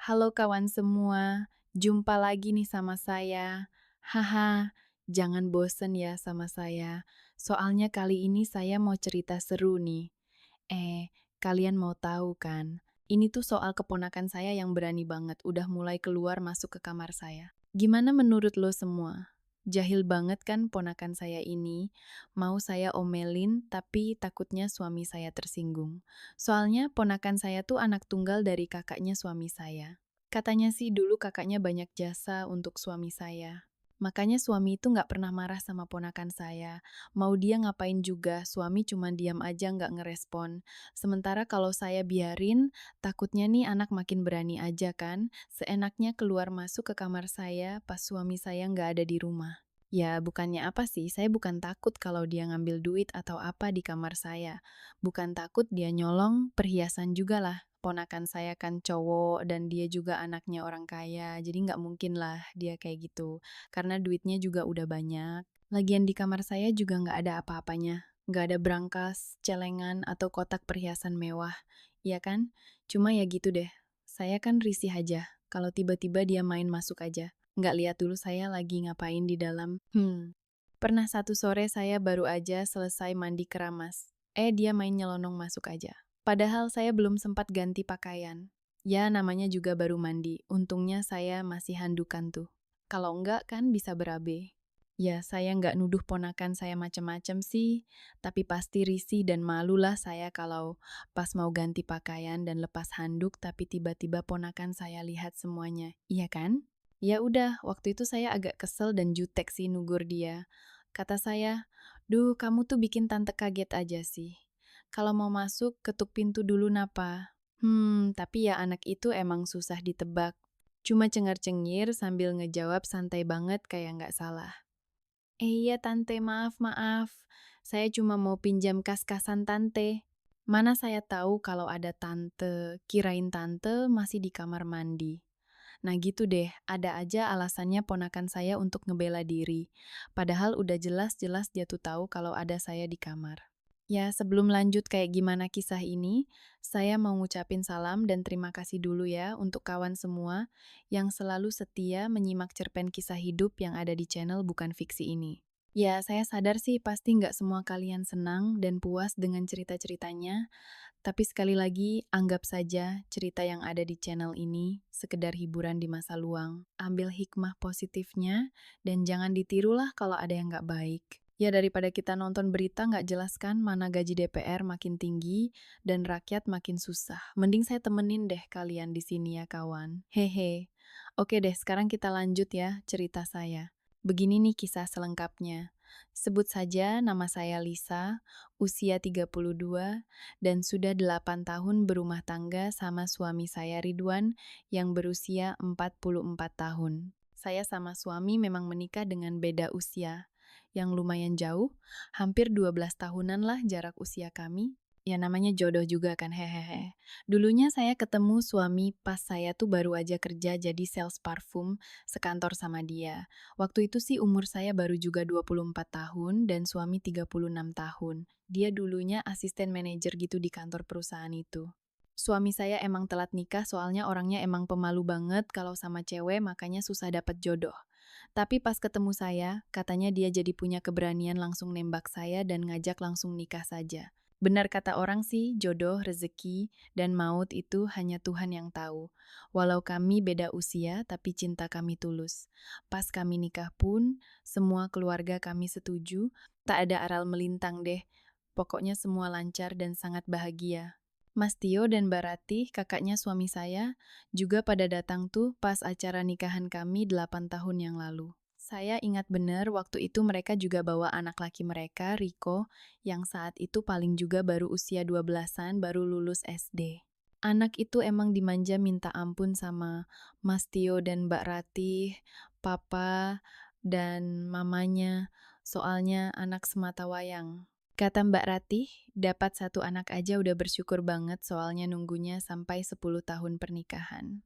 Halo kawan semua, jumpa lagi nih sama saya. Haha, jangan bosen ya sama saya. Soalnya kali ini saya mau cerita seru nih. Kalian mau tahu kan? Ini tuh soal keponakan saya yang berani banget, udah mulai keluar masuk ke kamar saya. Gimana menurut lo semua? Jahil banget kan ponakan saya ini? Mau saya omelin, tapi takutnya suami saya tersinggung. Soalnya ponakan saya tuh anak tunggal dari kakaknya suami saya. Katanya sih dulu kakaknya banyak jasa untuk suami saya. Makanya suami itu nggak pernah marah sama ponakan saya. Mau dia ngapain juga, suami cuma diam aja nggak ngerespon. Sementara kalau saya biarin, takutnya nih anak makin berani aja kan, seenaknya keluar masuk ke kamar saya pas suami saya nggak ada di rumah. Ya, bukannya apa sih, saya bukan takut kalau dia ngambil duit atau apa di kamar saya. Bukan takut dia nyolong perhiasan juga lah. Ponakan saya kan cowok dan dia juga anaknya orang kaya, jadi nggak mungkin lah dia kayak gitu. Karena duitnya juga udah banyak. Lagian di kamar saya juga nggak ada apa-apanya. Nggak ada brankas, celengan, atau kotak perhiasan mewah. Iya kan? Cuma ya gitu deh. Saya kan risih aja kalau tiba-tiba dia main masuk aja. Nggak lihat dulu saya lagi ngapain di dalam. Pernah satu sore saya baru aja selesai mandi keramas. Dia main nyelonong masuk aja. Padahal saya belum sempat ganti pakaian. Ya, namanya juga baru mandi. Untungnya saya masih handukan tuh. Kalau enggak kan bisa berabe. Ya, saya nggak nuduh ponakan saya macem-macem sih, tapi pasti risih dan malulah saya kalau pas mau ganti pakaian dan lepas handuk tapi tiba-tiba ponakan saya lihat semuanya. Iya kan? Ya udah, waktu itu saya agak kesel dan jutek sih nugur dia. Kata saya, "Duh, kamu tuh bikin tante kaget aja sih. Kalau mau masuk, ketuk pintu dulu napa?" Tapi ya anak itu emang susah ditebak. Cuma cengar-cengir sambil ngejawab santai banget kayak nggak salah. Iya tante, maaf maaf. Saya cuma mau pinjam kas-kasan tante. Mana saya tahu kalau ada tante, kirain tante masih di kamar mandi. Nah gitu deh, ada aja alasannya ponakan saya untuk ngebela diri. Padahal udah jelas-jelas dia tuh tahu kalau ada saya di kamar. Ya, sebelum lanjut kayak gimana kisah ini, saya mau ngucapin salam dan terima kasih dulu ya untuk kawan semua yang selalu setia menyimak cerpen kisah hidup yang ada di channel Bukan Fiksi ini. Ya, saya sadar sih pasti nggak semua kalian senang dan puas dengan cerita-ceritanya, tapi sekali lagi, anggap saja cerita yang ada di channel ini sekedar hiburan di masa luang. Ambil hikmah positifnya, dan jangan ditirulah kalau ada yang nggak baik. Ya daripada kita nonton berita nggak jelas kan mana gaji DPR makin tinggi dan rakyat makin susah. Mending saya temenin deh kalian di sini ya kawan. Hehe. Oke deh, sekarang kita lanjut ya cerita saya. Begini nih kisah selengkapnya. Sebut saja nama saya Lisa, usia 32, dan sudah 8 tahun berumah tangga sama suami saya Ridwan yang berusia 44 tahun. Saya sama suami memang menikah dengan beda usia yang lumayan jauh, hampir 12 tahunan lah jarak usia kami. Ya namanya jodoh juga kan, hehehe. Dulunya saya ketemu suami pas saya tuh baru aja kerja jadi sales parfum sekantor sama dia. Waktu itu sih umur saya baru juga 24 tahun dan suami 36 tahun. Dia dulunya asisten manajer gitu di kantor perusahaan itu. Suami saya emang telat nikah soalnya orangnya emang pemalu banget kalau sama cewek makanya susah dapat jodoh. Tapi pas ketemu saya, katanya dia jadi punya keberanian langsung nembak saya dan ngajak langsung nikah saja. Benar kata orang sih, jodoh, rezeki, dan maut itu hanya Tuhan yang tahu. Walau kami beda usia, tapi cinta kami tulus. Pas kami nikah pun, semua keluarga kami setuju, tak ada aral melintang deh. Pokoknya semua lancar dan sangat bahagia. Mas Tio dan Mbak Ratih, kakaknya suami saya, juga pada datang tuh pas acara nikahan kami 8 tahun yang lalu. Saya ingat benar waktu itu mereka juga bawa anak laki mereka, Riko, yang saat itu paling juga baru usia 12-an, baru lulus SD. Anak itu emang dimanja minta ampun sama Mas Tio dan Mbak Ratih, papa, dan mamanya, soalnya anak semata wayang. Kata Mbak Ratih, dapat satu anak aja udah bersyukur banget soalnya nunggunya sampai 10 tahun pernikahan.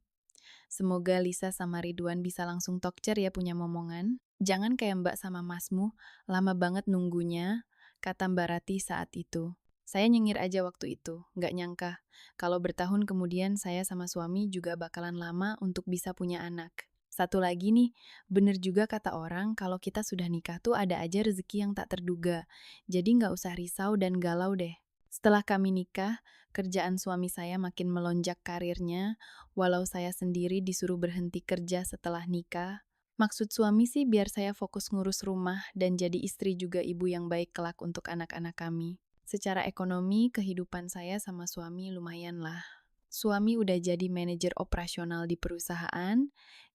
Semoga Lisa sama Ridwan bisa langsung tokcer ya punya momongan. Jangan kayak Mbak sama Masmu, lama banget nunggunya, kata Mbak Rati saat itu. Saya nyengir aja waktu itu, nggak nyangka. Kalau bertahun kemudian saya sama suami juga bakalan lama untuk bisa punya anak. Satu lagi nih, bener juga kata orang kalau kita sudah nikah tuh ada aja rezeki yang tak terduga. Jadi nggak usah risau dan galau deh. Setelah kami nikah, kerjaan suami saya makin melonjak karirnya, walau saya sendiri disuruh berhenti kerja setelah nikah. Maksud suami sih biar saya fokus ngurus rumah dan jadi istri juga ibu yang baik kelak untuk anak-anak kami. Secara ekonomi, kehidupan saya sama suami lumayan lah. Suami udah jadi manajer operasional di perusahaan,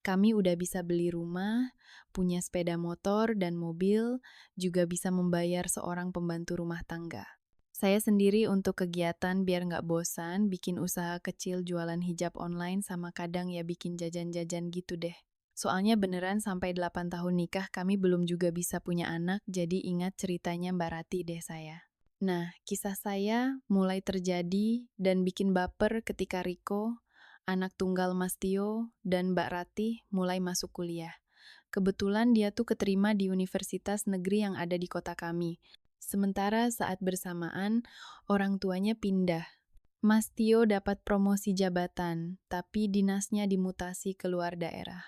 kami udah bisa beli rumah, punya sepeda motor dan mobil, juga bisa membayar seorang pembantu rumah tangga. Saya sendiri untuk kegiatan biar nggak bosan, bikin usaha kecil jualan hijab online sama kadang ya bikin jajan-jajan gitu deh. Soalnya beneran sampai 8 tahun nikah kami belum juga bisa punya anak, jadi ingat ceritanya Mbak Rati deh saya. Nah, kisah saya mulai terjadi dan bikin baper ketika Riko, anak tunggal Mas Tio, dan Mbak Rati mulai masuk kuliah. Kebetulan dia tuh keterima di universitas negeri yang ada di kota kami. Sementara saat bersamaan, orang tuanya pindah. Mas Tio dapat promosi jabatan, tapi dinasnya dimutasi ke luar daerah.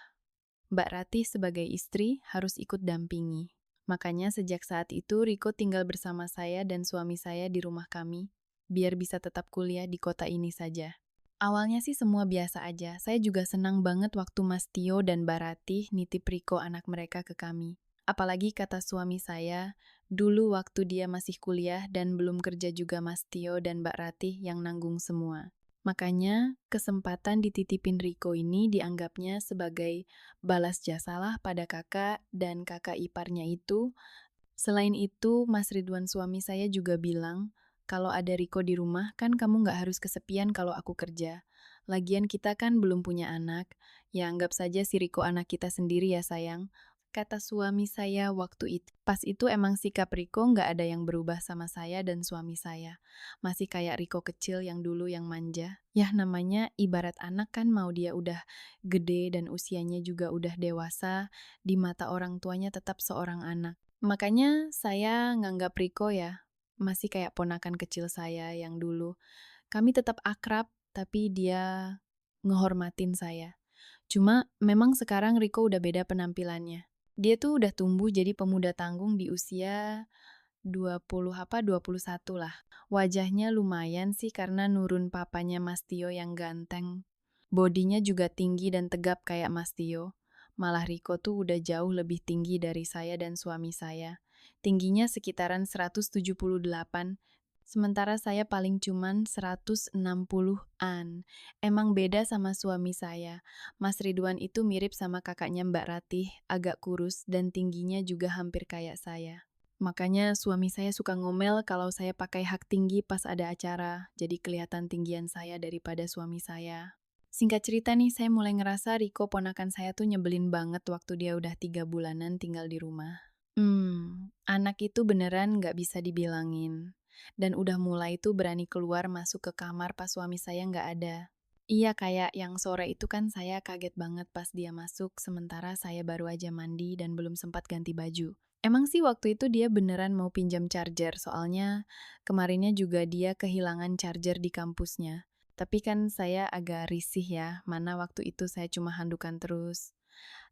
Mbak Ratih sebagai istri harus ikut dampingi. Makanya sejak saat itu Riko tinggal bersama saya dan suami saya di rumah kami, biar bisa tetap kuliah di kota ini saja. Awalnya sih semua biasa aja, saya juga senang banget waktu Mas Tio dan Mbak Ratih nitip Riko anak mereka ke kami. Apalagi kata suami saya, dulu waktu dia masih kuliah dan belum kerja juga Mas Tio dan Mbak Ratih yang nanggung semua. Makanya, kesempatan dititipin Riko ini dianggapnya sebagai balas jasalah pada kakak dan kakak iparnya itu. Selain itu, Mas Ridwan suami saya juga bilang, kalau ada Riko di rumah kan kamu nggak harus kesepian kalau aku kerja. Lagian kita kan belum punya anak, ya anggap saja si Riko anak kita sendiri ya sayang. Kata suami saya waktu itu. Pas itu emang sikap Riko nggak ada yang berubah sama saya dan suami saya. Masih kayak Riko kecil yang dulu yang manja. Ya namanya ibarat anak kan mau dia udah gede dan usianya juga udah dewasa, di mata orang tuanya tetap seorang anak. Makanya saya nganggap Riko ya, masih kayak ponakan kecil saya yang dulu. Kami tetap akrab, tapi dia ngehormatin saya. Cuma memang sekarang Riko udah beda penampilannya. Dia tuh udah tumbuh jadi pemuda tanggung di usia 21 lah. Wajahnya lumayan sih karena nurun papanya Mas Tio yang ganteng. Bodinya juga tinggi dan tegap kayak Mas Tio. Malah Riko tuh udah jauh lebih tinggi dari saya dan suami saya. Tingginya sekitaran 178, sementara saya paling cuman 160-an. Emang beda sama suami saya. Mas Ridwan itu mirip sama kakaknya Mbak Ratih, agak kurus dan tingginya juga hampir kayak saya. Makanya suami saya suka ngomel kalau saya pakai hak tinggi pas ada acara, jadi kelihatan tinggian saya daripada suami saya. Singkat cerita nih, saya mulai ngerasa Riko ponakan saya tuh nyebelin banget waktu dia udah 3 bulanan tinggal di rumah. Anak itu beneran nggak bisa dibilangin. Dan udah mulai tuh berani keluar masuk ke kamar pas suami saya nggak ada. Iya kayak yang sore itu kan saya kaget banget pas dia masuk sementara saya baru aja mandi dan belum sempat ganti baju. Emang sih waktu itu dia beneran mau pinjam charger soalnya kemarinnya juga dia kehilangan charger di kampusnya. Tapi kan saya agak risih ya, mana waktu itu saya cuma handukan terus.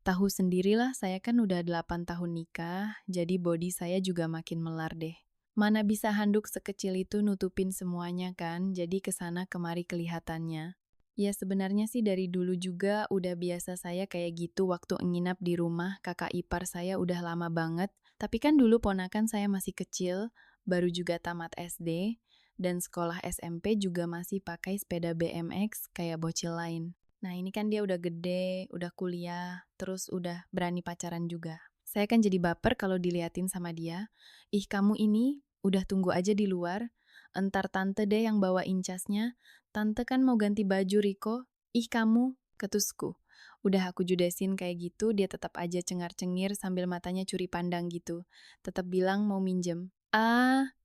Tahu sendirilah saya kan udah 8 tahun nikah, jadi body saya juga makin melar deh. Mana bisa handuk sekecil itu nutupin semuanya kan, jadi kesana kemari kelihatannya. Ya sebenarnya sih dari dulu juga udah biasa saya kayak gitu waktu nginap di rumah kakak ipar saya udah lama banget. Tapi kan dulu ponakan saya masih kecil, baru juga tamat SD, dan sekolah SMP juga masih pakai sepeda BMX kayak bocil lain. Nah ini kan dia udah gede, udah kuliah, terus udah berani pacaran juga. Saya kan jadi baper kalau diliatin sama dia. Ih kamu ini udah tunggu aja di luar, entar tante deh yang bawa incasnya. Tante kan mau ganti baju Riko. Ih kamu, ketusku. Udah aku judesin kayak gitu, dia tetap aja cengar-cengir sambil matanya curi pandang gitu. Tetap bilang mau minjem.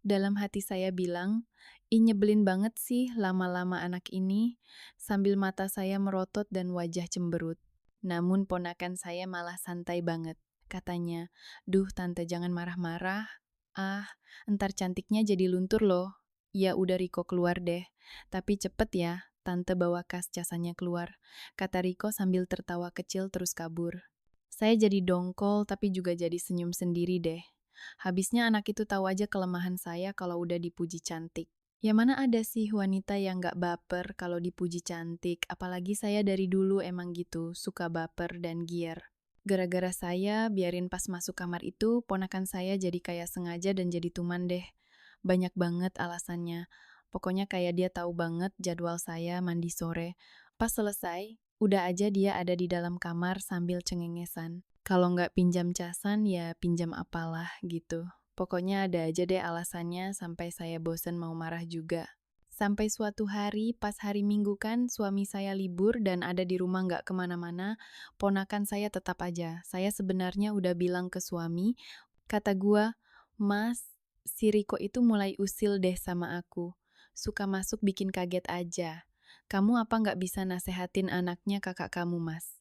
Dalam hati saya bilang, ih nyebelin banget sih lama-lama anak ini, sambil mata saya merotot dan wajah cemberut. Namun ponakan saya malah santai banget. Katanya, duh tante jangan marah-marah. Entar cantiknya jadi luntur loh. Ya udah Riko keluar deh. Tapi cepet ya, tante bawa kas casanya keluar. Kata Riko sambil tertawa kecil terus kabur. Saya jadi dongkol tapi juga jadi senyum sendiri deh. Habisnya anak itu tahu aja kelemahan saya kalau udah dipuji cantik. Ya mana ada sih wanita yang gak baper kalau dipuji cantik, apalagi saya dari dulu emang gitu, suka baper dan gier. Gara-gara saya, biarin pas masuk kamar itu, ponakan saya jadi kayak sengaja dan jadi tuman deh. Banyak banget alasannya. Pokoknya kayak dia tahu banget jadwal saya mandi sore. Pas selesai, udah aja dia ada di dalam kamar sambil cengengesan. Kalau nggak pinjam casan, ya pinjam apalah gitu. Pokoknya ada aja deh alasannya sampai saya bosen mau marah juga. Sampai suatu hari, pas hari Minggu kan, suami saya libur dan ada di rumah nggak kemana-mana, ponakan saya tetap aja. Saya sebenarnya udah bilang ke suami, kata gua, Mas, si Riko itu mulai usil deh sama aku. Suka masuk bikin kaget aja. Kamu apa nggak bisa nasehatin anaknya kakak kamu, Mas?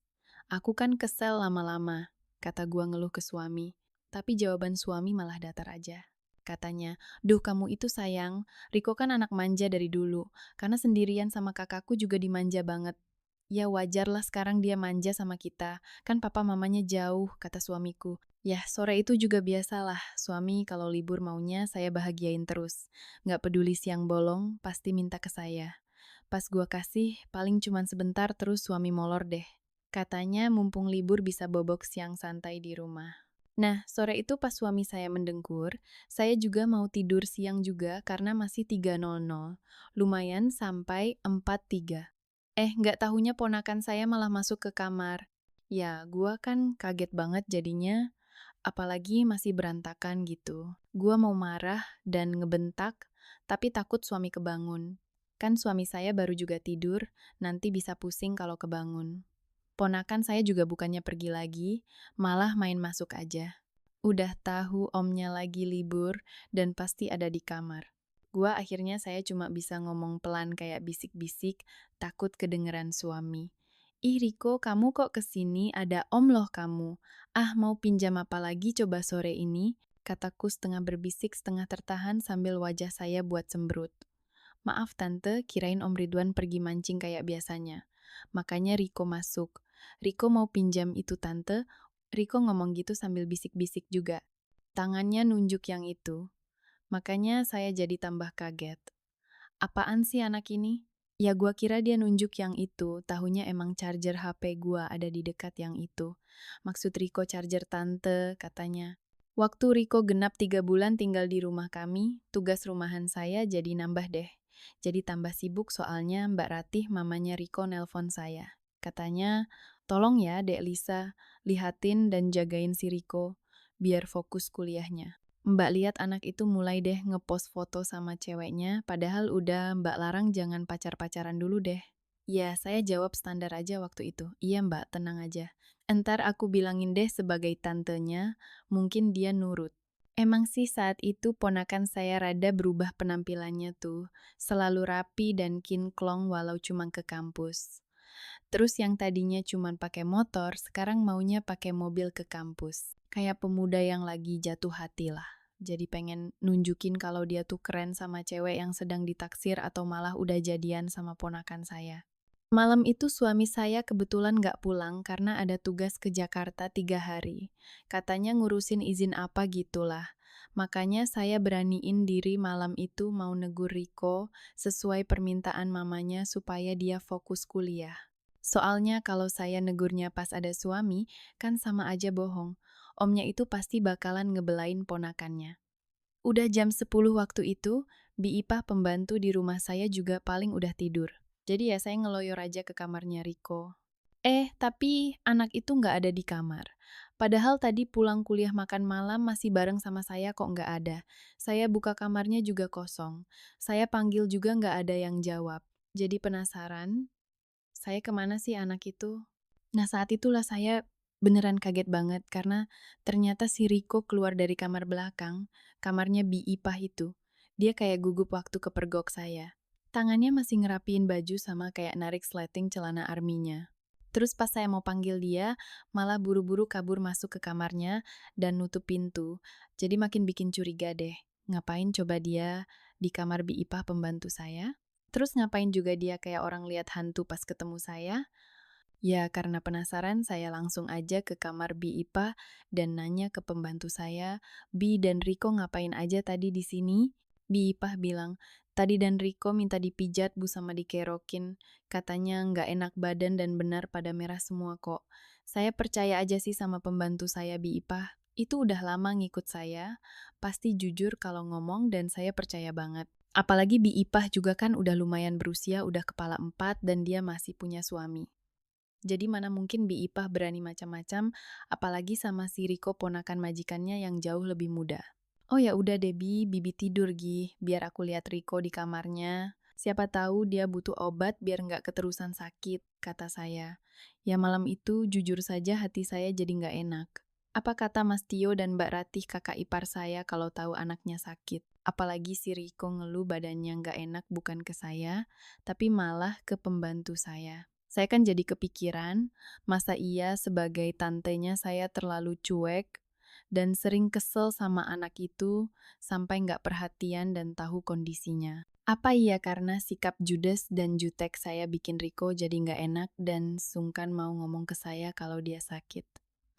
Aku kan kesel lama-lama, kata gua ngeluh ke suami. Tapi jawaban suami malah datar aja. Katanya, duh kamu itu sayang, Riko kan anak manja dari dulu, karena sendirian sama kakakku juga dimanja banget. Ya wajar lah sekarang dia manja sama kita, kan papa mamanya jauh, kata suamiku. Yah, sore itu juga biasalah, suami kalau libur maunya saya bahagiain terus. Nggak peduli siang bolong, pasti minta ke saya. Pas gua kasih, paling cuman sebentar terus suami molor deh. Katanya mumpung libur bisa bobok siang santai di rumah. Nah, sore itu pas suami saya mendengkur, saya juga mau tidur siang juga karena masih 3.00. Lumayan sampai 4.03. Nggak tahunya ponakan saya malah masuk ke kamar. Ya, gua kan kaget banget jadinya, apalagi masih berantakan gitu. Gua mau marah dan ngebentak, tapi takut suami kebangun. Kan suami saya baru juga tidur, nanti bisa pusing kalau kebangun. Ponakan saya juga bukannya pergi lagi, malah main masuk aja. Udah tahu omnya lagi libur dan pasti ada di kamar. Gua akhirnya saya cuma bisa ngomong pelan kayak bisik-bisik, takut kedengeran suami. Ih Riko, kamu kok kesini? Ada om loh kamu. Ah, mau pinjam apa lagi coba sore ini? Kataku setengah berbisik, setengah tertahan sambil wajah saya buat cemberut. Maaf tante, kirain Om Ridwan pergi mancing kayak biasanya. Makanya Riko masuk. Riko mau pinjam itu tante. Riko ngomong gitu sambil bisik-bisik juga. Tangannya nunjuk yang itu. Makanya saya jadi tambah kaget. Apaan sih anak ini? Ya gua kira dia nunjuk yang itu, tahunya emang charger HP gua ada di dekat yang itu. Maksud Riko charger tante, katanya. Waktu Riko genap 3 bulan tinggal di rumah kami, tugas rumahan saya jadi nambah deh. Jadi tambah sibuk soalnya Mbak Ratih mamanya Riko nelpon saya. Katanya, tolong ya Dek Lisa, lihatin dan jagain si Riko, biar fokus kuliahnya. Mbak lihat anak itu mulai deh ngepost foto sama ceweknya, padahal udah Mbak larang jangan pacar-pacaran dulu deh. Ya, saya jawab standar aja waktu itu. Iya Mbak, tenang aja. Entar aku bilangin deh sebagai tantenya, mungkin dia nurut. Emang sih saat itu ponakan saya rada berubah penampilannya tuh, selalu rapi dan kinklong walau cuma ke kampus. Terus yang tadinya cuma pakai motor, sekarang maunya pakai mobil ke kampus. Kayak pemuda yang lagi jatuh hati lah. Jadi pengen nunjukin kalau dia tuh keren sama cewek yang sedang ditaksir atau malah udah jadian sama ponakan saya. Malam itu suami saya kebetulan nggak pulang karena ada tugas ke Jakarta 3 hari. Katanya ngurusin izin apa gitulah. Makanya saya beraniin diri malam itu mau negur Riko sesuai permintaan mamanya supaya dia fokus kuliah. Soalnya kalau saya negurnya pas ada suami, kan sama aja bohong. Omnya itu pasti bakalan ngebelain ponakannya. Udah jam 10 waktu itu, Bi Ipah pembantu di rumah saya juga paling udah tidur. Jadi ya saya ngeloyor aja ke kamarnya Riko. Tapi anak itu nggak ada di kamar. Padahal tadi pulang kuliah makan malam masih bareng sama saya kok nggak ada. Saya buka kamarnya juga kosong. Saya panggil juga nggak ada yang jawab. Jadi penasaran, saya kemana sih anak itu? Nah saat itulah saya beneran kaget banget karena ternyata si Riko keluar dari kamar belakang, kamarnya Bi Ipah itu. Dia kayak gugup waktu kepergok saya. Tangannya masih ngerapiin baju sama kayak narik sleting celana arminya. Terus pas saya mau panggil dia, malah buru-buru kabur masuk ke kamarnya dan nutup pintu. Jadi makin bikin curiga deh. Ngapain coba dia di kamar Bi Ipah pembantu saya. Terus ngapain juga dia kayak orang lihat hantu pas ketemu saya? Ya, karena penasaran, saya langsung aja ke kamar Bi Ipah dan nanya ke pembantu saya, "Bi dan Riko ngapain aja tadi di sini?" Bi Ipah bilang, "Tadi dan Riko minta dipijat Bu sama dikerokin. Katanya nggak enak badan dan benar pada merah semua kok." Saya percaya aja sih sama pembantu saya Bi Ipah. Itu udah lama ngikut saya, pasti jujur kalau ngomong dan saya percaya banget. Apalagi Bi Ipah juga kan udah lumayan berusia, udah kepala 4 dan dia masih punya suami. Jadi mana mungkin Bi Ipah berani macam-macam, apalagi sama si Riko ponakan majikannya yang jauh lebih muda. Oh ya udah deh Bi, Bibi tidur Gi, biar aku lihat Riko di kamarnya. Siapa tahu dia butuh obat biar nggak keterusan sakit, kata saya. Ya malam itu jujur saja hati saya jadi nggak enak. Apa kata Mas Tio dan Mbak Ratih kakak ipar saya kalau tahu anaknya sakit? Apalagi si Riko ngeluh badannya nggak enak bukan ke saya, tapi malah ke pembantu saya. Saya kan jadi kepikiran, masa iya sebagai tantenya saya terlalu cuek dan sering kesel sama anak itu sampai nggak perhatian dan tahu kondisinya. Apa iya karena sikap judes dan jutek saya bikin Riko jadi nggak enak dan sungkan mau ngomong ke saya kalau dia sakit.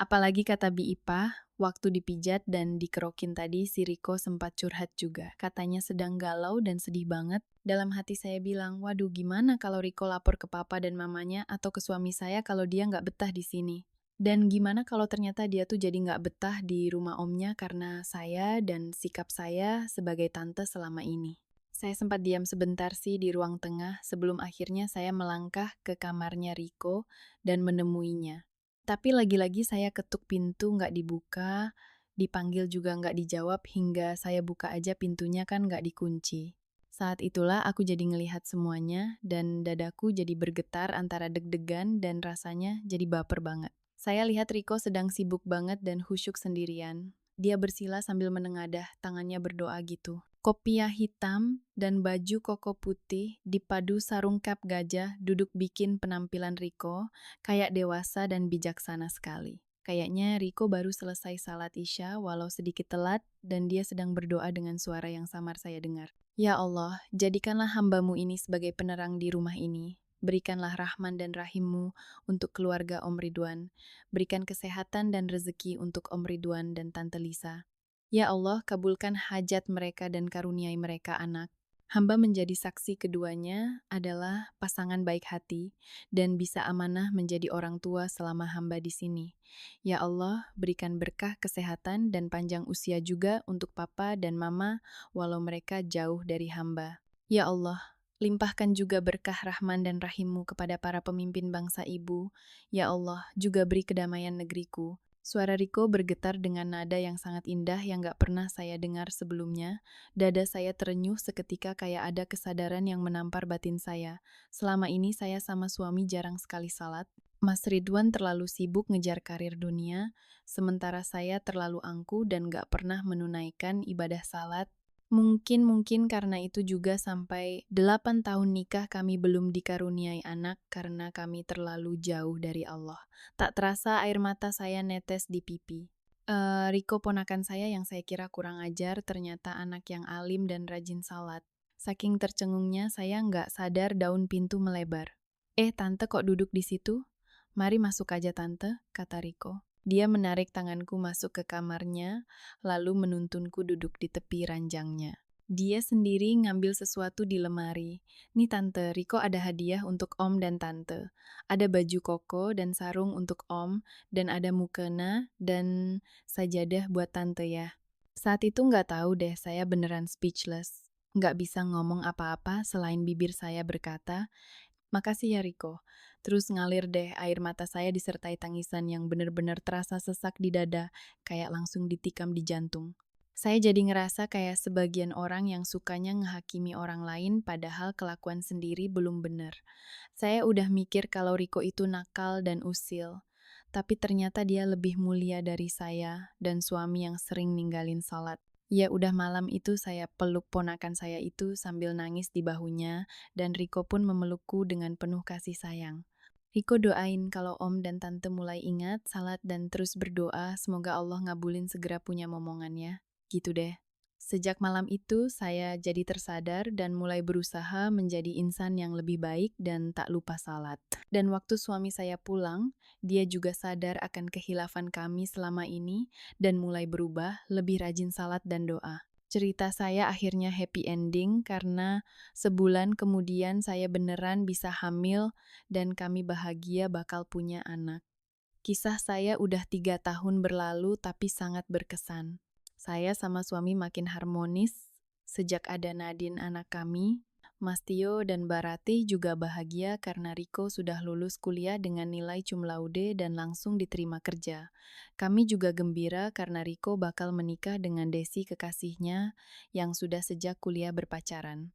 Apalagi kata Bi Ipah, waktu dipijat dan dikerokin tadi si Riko sempat curhat juga. Katanya sedang galau dan sedih banget. Dalam hati saya bilang, waduh gimana kalau Riko lapor ke papa dan mamanya atau ke suami saya kalau dia nggak betah di sini. Dan gimana kalau ternyata dia tuh jadi nggak betah di rumah omnya karena saya dan sikap saya sebagai tante selama ini. Saya sempat diam sebentar sih di ruang tengah sebelum akhirnya saya melangkah ke kamarnya Riko dan menemuinya. Tapi lagi-lagi saya ketuk pintu nggak dibuka, dipanggil juga nggak dijawab hingga saya buka aja pintunya kan nggak dikunci. Saat itulah aku jadi ngelihat semuanya dan dadaku jadi bergetar antara deg-degan dan rasanya jadi baper banget. Saya lihat Riko sedang sibuk banget dan khusyuk sendirian. Dia bersila sambil menengadah, tangannya berdoa gitu. Kopiah hitam dan baju koko putih dipadu sarung cap gajah duduk bikin penampilan Riko kayak dewasa dan bijaksana sekali. Kayaknya Riko baru selesai salat Isya walau sedikit telat dan dia sedang berdoa dengan suara yang samar saya dengar. Ya Allah, jadikanlah hambamu ini sebagai penerang di rumah ini. Berikanlah rahman dan rahimmu untuk keluarga Om Ridwan. Berikan kesehatan dan rezeki untuk Om Ridwan dan Tante Lisa. Ya Allah, kabulkan hajat mereka dan karuniai mereka anak. Hamba menjadi saksi keduanya adalah pasangan baik hati dan bisa amanah menjadi orang tua selama hamba di sini. Ya Allah, berikan berkah kesehatan dan panjang usia juga untuk papa dan mama walau mereka jauh dari hamba. Ya Allah, limpahkan juga berkah rahman dan rahimmu kepada para pemimpin bangsa ibu. Ya Allah, juga beri kedamaian negeriku. Suara Riko bergetar dengan nada yang sangat indah yang gak pernah saya dengar sebelumnya. Dada saya terenyuh seketika kayak ada kesadaran yang menampar batin saya. Selama ini saya sama suami jarang sekali salat. Mas Ridwan terlalu sibuk ngejar karir dunia, sementara saya terlalu angku dan gak pernah menunaikan ibadah salat. Mungkin karena itu juga sampai 8 tahun nikah kami belum dikaruniai anak karena kami terlalu jauh dari Allah. Tak terasa air mata saya netes di pipi. Riko ponakan saya yang saya kira kurang ajar ternyata anak yang alim dan rajin salat. Saking tercengungnya saya nggak sadar daun pintu melebar. Tante kok duduk di situ? Mari masuk aja tante, kata Riko. Dia menarik tanganku masuk ke kamarnya, lalu menuntunku duduk di tepi ranjangnya. Dia sendiri ngambil sesuatu di lemari. Nih tante, Riko ada hadiah untuk om dan tante. Ada baju koko dan sarung untuk om, dan ada mukena dan sajadah buat tante ya. Saat itu nggak tahu deh, saya beneran speechless. Nggak bisa ngomong apa-apa selain bibir saya berkata, makasih ya Riko. Terus ngalir deh air mata saya disertai tangisan yang bener-bener terasa sesak di dada, kayak langsung ditikam di jantung. Saya jadi ngerasa kayak sebagian orang yang sukanya ngehakimi orang lain padahal kelakuan sendiri belum bener. Saya udah mikir kalau Riko itu nakal dan usil, tapi ternyata dia lebih mulia dari saya dan suami yang sering ninggalin salat. Ya udah malam itu saya peluk ponakan saya itu sambil nangis di bahunya dan Riko pun memelukku dengan penuh kasih sayang. Riko doain kalau om dan tante mulai ingat salat dan terus berdoa semoga Allah ngabulin segera punya momongannya. Gitu deh. Sejak malam itu, saya jadi tersadar dan mulai berusaha menjadi insan yang lebih baik dan tak lupa salat. Dan waktu suami saya pulang, dia juga sadar akan kehilafan kami selama ini dan mulai berubah, lebih rajin salat dan doa. Cerita saya akhirnya happy ending karena sebulan kemudian saya beneran bisa hamil dan kami bahagia bakal punya anak. Kisah saya udah 3 tahun berlalu tapi sangat berkesan. Saya sama suami makin harmonis sejak ada Nadine anak kami. Mas Tio dan Barati juga bahagia karena Riko sudah lulus kuliah dengan nilai cum laude dan langsung diterima kerja. Kami juga gembira karena Riko bakal menikah dengan Desi kekasihnya yang sudah sejak kuliah berpacaran.